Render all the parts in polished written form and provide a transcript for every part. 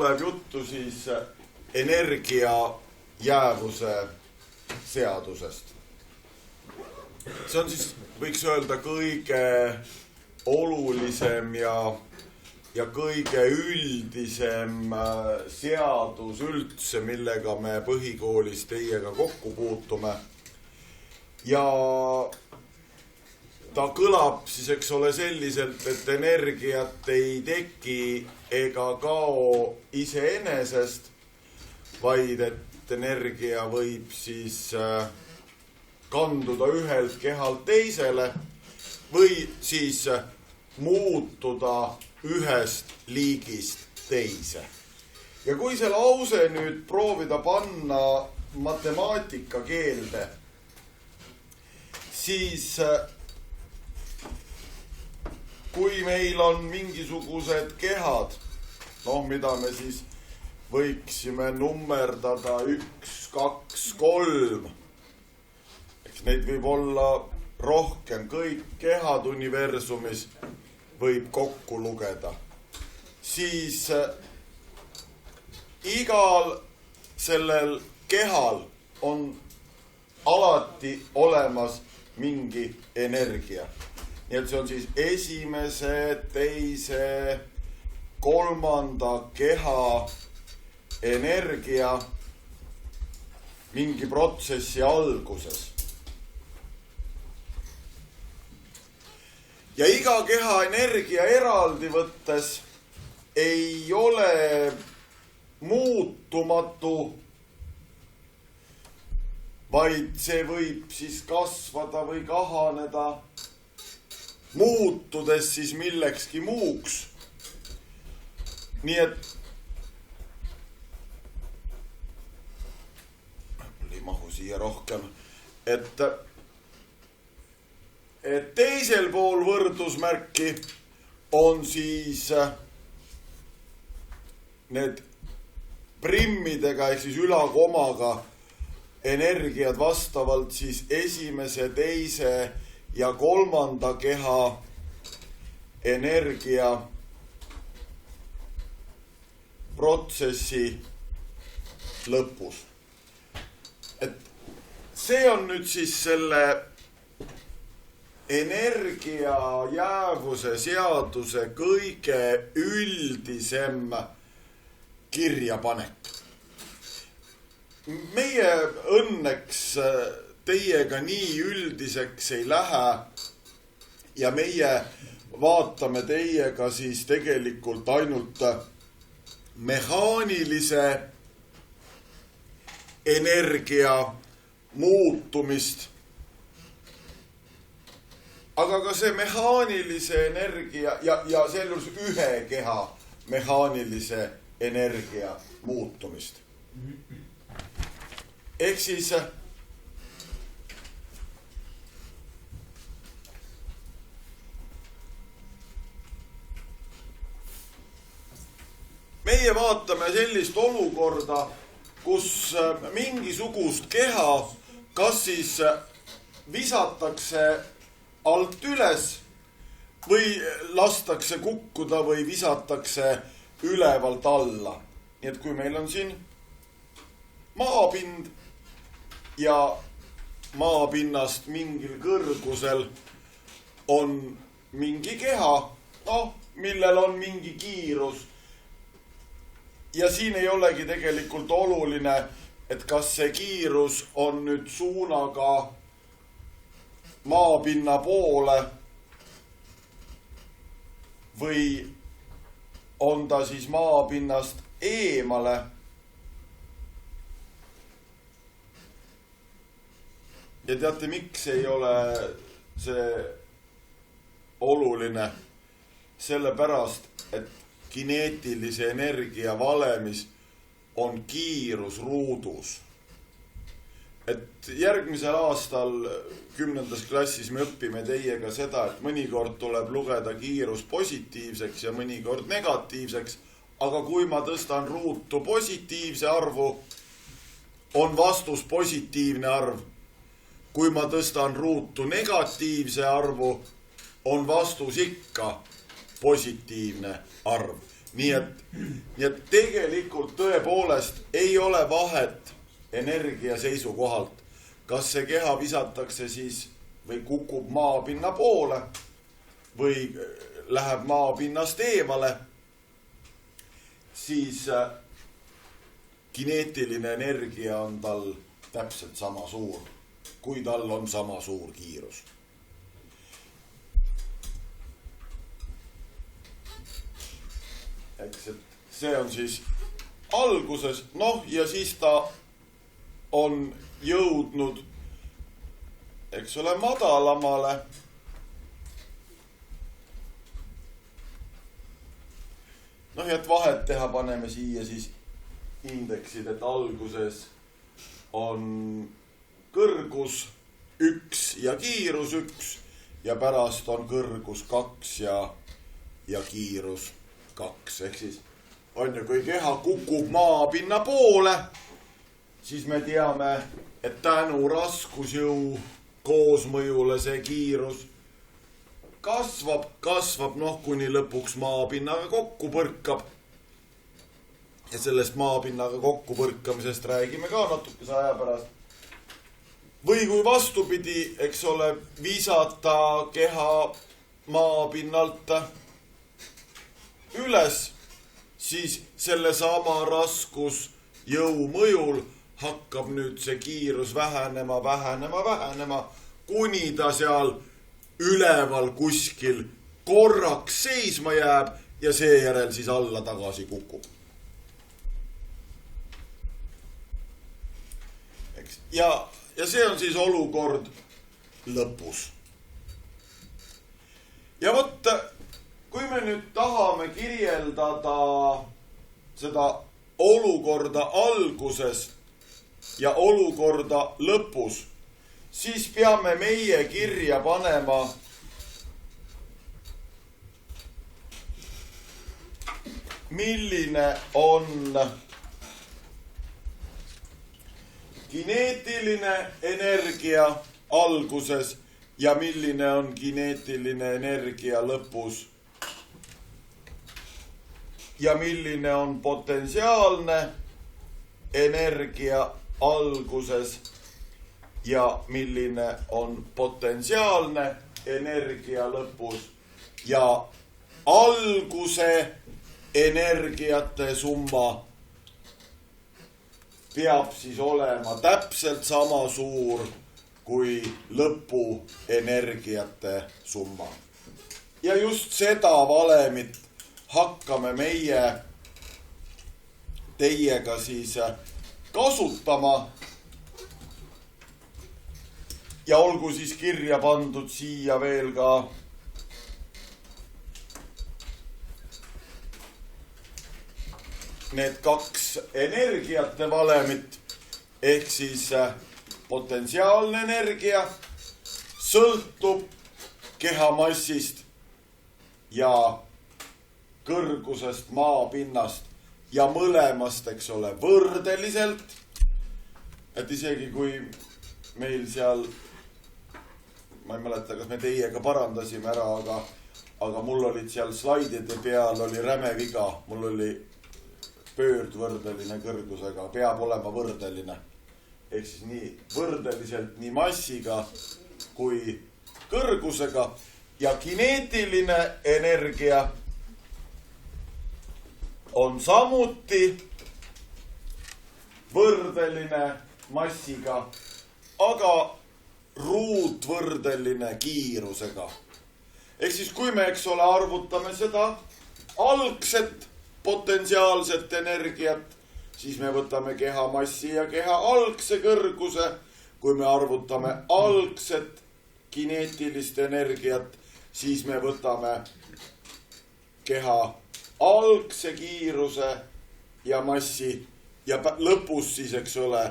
tuleb juttu siis energia jäävuse seadusest. See on siis, võiks öelda, kõige olulisem ja kõige üldisem seadus üldse, millega me põhikoolis teiega kokku puutume. Ja ta kõlab siis, eks ole, selliselt, et energiat ei teki ega kao iseenesest, vaid et energia võib siis kanduda ühelt kehalt teisele või siis muutuda ühest liigist teise. Ja kui see lause nüüd proovida panna matemaatika keelde, siis kui meil on mingisugused kehad, mida me siis võiksime nummerdada 1, 2, 3, eks neid võib olla rohkem, kõik kehad universumis võib kokku lugeda, siis igal sellel kehal on alati olemas mingi energia. Nii et see on siis esimese, teise, kolmanda keha energia mingi protsessi alguses. Ja iga keha energia eraldi võttes ei ole muutumatu, vaid see võib siis kasvada või kahaneda, muutudes siis millekski muuks. Nii et ei mahu siia rohkem, et teisel pool võrdusmärki on siis need primmidega ehk siis ülakomaga energiad vastavalt siis esimese, teise ja kolmanda keha energia protsessi lõpus. Et see on nüüd siis selle energia jäävuse seaduse kõige üldisem kirjapanek. Meie õnneks teiega nii üldiseks ei lähe ja meie vaatame teiega siis tegelikult ainult mehaanilise energia muutumist. Aga ka see mehaanilise energia ja sellus ühe keha mehaanilise energia muutumist. Ehk siis meie vaatame sellist olukorda, kus mingisugust keha kas siis visatakse alt üles või lastakse kukkuda või visatakse ülevalt alla. Nii et kui meil on siin maapind ja maapinnast mingil kõrgusel on mingi keha, millel on mingi kiirus. Ja siin ei olegi tegelikult oluline, et kas see kiirus on nüüd suunaga maapinna poole või on ta siis maapinnast eemale. Ja teate, miks ei ole see oluline? Sellepärast, et kineetilise energia valemis on kiirus ruudus. Et järgmisel aastal 10. klassis me õpime teiega seda, et mõnikord tuleb lugeda kiirus positiivseks ja mõnikord negatiivseks, aga kui ma tõstan ruutu positiivse arvu, on vastus positiivne arv. Kui ma tõstan ruutu negatiivse arvu, on vastus ikka positiivne arv. nii et tegelikult tõepoolest ei ole vahet energia seisukohalt, kas see keha visatakse siis või kukub maapinna poole või läheb maapinnast eemale, siis kineetiline energia on tal täpselt sama suur, kui tal on sama suur kiirus. Eks, et see on siis alguses, ja siis ta on jõudnud, eks ole, madalamale. Et vahet teha, paneme siia siis indeksid, et alguses on kõrgus 1 ja kiirus 1 ja pärast on kõrgus 2 ja kiirus 2. Ehk siis on ju, kui keha kukub maapinna poole, siis me teame, et tänu raskusjõu koosmõjule see kiirus kasvab, kuni lõpuks maapinnaga kokku põrkab. Ja sellest maapinnaga kokku põrkamisest räägime ka natukese aja pärast. Või kui vastupidi, eks ole, visata keha maapinnalt üles, siis selle sama raskusjõu mõjul hakkab nüüd see kiirus vähenema, kuni ta seal üleval kuskil korraks seisma jääb ja seejärel siis alla tagasi kukub. Ja see on siis olukord lõpus. Ja vot, kui me nüüd tahame kirjeldada seda olukorda alguses ja olukorda lõpus, siis peame meie kirja panema milline on kineetiline energia alguses ja milline on kineetiline energia lõpus ja milline on potentsiaalne energia alguses ja milline on potentsiaalne energia lõpus ja alguse energiate summa peab siis olema täpselt sama suur kui lõpu energiate summa. Ja just seda valemit hakkame meie teiega siis kasutama. Ja olgu siis kirja pandud siia veel ka need 2 energiate valemit, ehk siis potentsiaalne energia sõltub keha massist ja kõrgusest maapinnast ja mõlemast, eks ole, võrdeliselt. Et isegi kui meil seal, ma ei mäleta, kas me teiega parandasime ära, aga mul olid seal slaidide peal oli räme viga. Mul oli pöördvõrdeline kõrgusega, peab olema võrdeline. Ehk siis nii võrdeliselt nii massiga kui kõrgusega ja kineetiline energia on samuti võrdeline massiga, aga ruutvõrdeline kiirusega. Ehk siis kui me, eks ole, arvutame seda algset potentsiaalset energiat, siis me võtame keha massi ja keha algse kõrguse. Kui me arvutame algset kineetilist energiat, siis me võtame keha algse kiiruse ja massi ja lõpus siis, eks ole,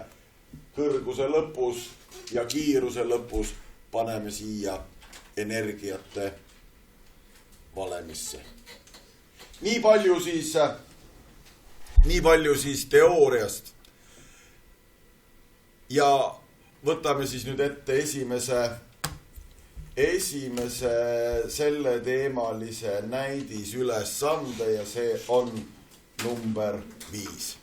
kõrguse lõpus ja kiiruse lõpus paneme siia energiate valemisse. Nii palju siis teooriast. Ja võtame siis nüüd ette esimese selleteemalise näidisülesande ja see on number 5.